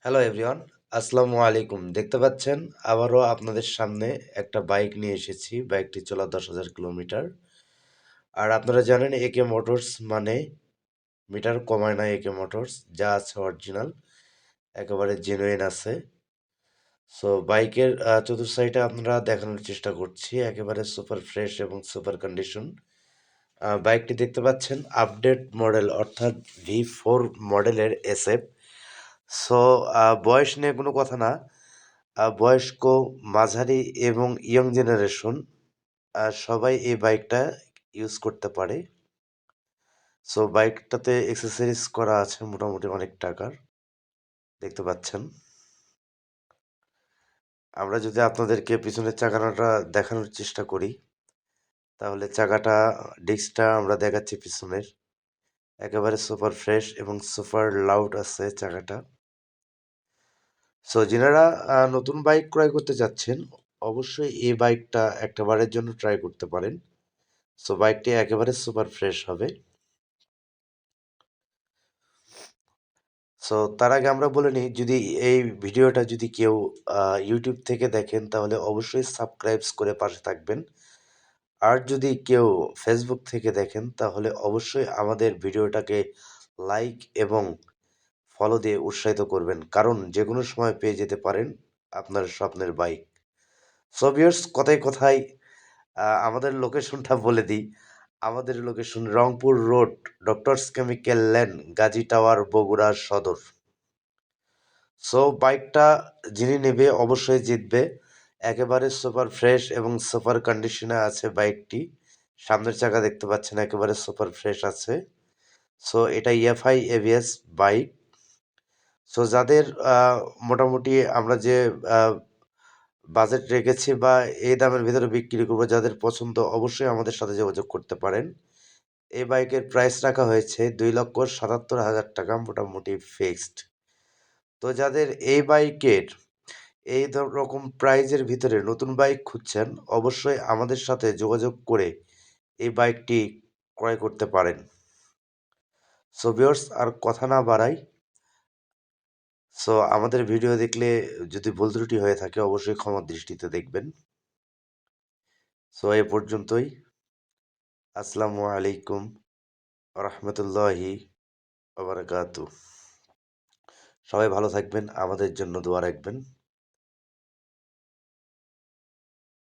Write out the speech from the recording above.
Hello everyone, আসসালামু আলাইকুম। দেখতে পাচ্ছেন আবারও আপনাদের সামনে একটা বাইক নিয়ে এসেছি। বাইকটি চলা 10,000 কিলোমিটার। আর আপনারা জানেন একে মোটরস মানে মিটার কমায় না। একে মোটরস যা আছে অরিজিনাল, একেবারে জেনুইন আছে। সো বাইকের চতুর্থ সাইডে আপনারা দেখানোর চেষ্টা করছি, একেবারে সুপার ফ্রেশ এবং সুপার কন্ডিশন। বাইকটি দেখতে পাচ্ছেন আপডেট মডেল, অর্থাৎ V4 মডেলের SF। সো বয়স নিয়ে কোনো কথা না। বয়স্ক, মাঝারি এবং ইয়ং জেনারেশন সবাই এই বাইকটা ইউজ করতে পারে। সো বাইকটাতে এক্সেসরিজ করা আছে মোটামুটি অনেক টাকার, দেখতে পাচ্ছেন। আমরা যদি আপনাদেরকে পিছনের চাকাটা দেখানোর চেষ্টা করি, তাহলে চাকাটা ডিস্কটা আমরা দেখাচ্ছি পিছনের, একেবারে সুপার ফ্রেশ এবং সুপার লাউড আছে চাকাটা। সো যারা নতুন বাইক ক্রয় করতে যাচ্ছেন, অবশ্যই এই বাইকটা একটাবারের জন্য ট্রাই করতে পারেন। সো বাইকটি একেবারে সুপার ফ্রেশ হবে। সো তার আগে আমরা বলে নিই, যদি এই ভিডিওটা যদি কেউ ইউটিউব থেকে দেখেন তাহলে অবশ্যই সাবস্ক্রাইবস করে পাশে থাকবেন। আর যদি কেউ ফেসবুক থেকে দেখেন তাহলে অবশ্যই আমাদের ভিডিওটাকে লাইক এবং ফলো দিয়ে উৎসাহিত করবেন, কারণ যে কোনো সময় পেয়ে যেতে পারেন আপনার স্বপ্নের বাইক। সো ভিউয়ার্স, কথায় কথায় আমাদের লোকেশনটা বলে দিই। আমাদের location Rangpur road, doctors chemical lane, Gazi tower, Bogura সদর। সো বাইকটা যিনি নেবে অবশ্যই জিতবে। একেবারে সুপার ফ্রেশ এবং সুপার কন্ডিশনে আছে বাইকটি। সামনের চাকা দেখতে পাচ্ছেন একেবারে সুপার ফ্রেশ আছে। সো এটা EFI ABS বাইক। সো যাদের মোটামুটি আমরা যে বাজেট রেখেছি বা এই দামের ভিতরে বিক্রি করবো, যাদের পছন্দ অবশ্যই আমাদের সাথে যোগাযোগ করতে পারেন। এই বাইকের প্রাইস রাখা হয়েছে 2,77,000 টাকা, মোটামুটি ফিক্সড। তো যাদের এই বাইকের এই রকম প্রাইজের ভিতরে নতুন বাইক খুঁজছেন, অবশ্যই আমাদের সাথে যোগাযোগ করে এই বাইকটি ক্রয় করতে পারেন। সো ভিউয়ার্স, আর কথা না বাড়াই। সো আমাদের ভিডিও দেখলে যদি ভুল ত্রুটি হয়ে থাকে অবশ্যই ক্ষমার দৃষ্টিতে দেখবেন। সো এ পর্যন্তই। আসসালামু আলাইকুম রহমতুল্লাহি ওয়া বারাকাতুহু। সবাই ভালো থাকবেন, আমাদের জন্য দোয়া রাখবেন।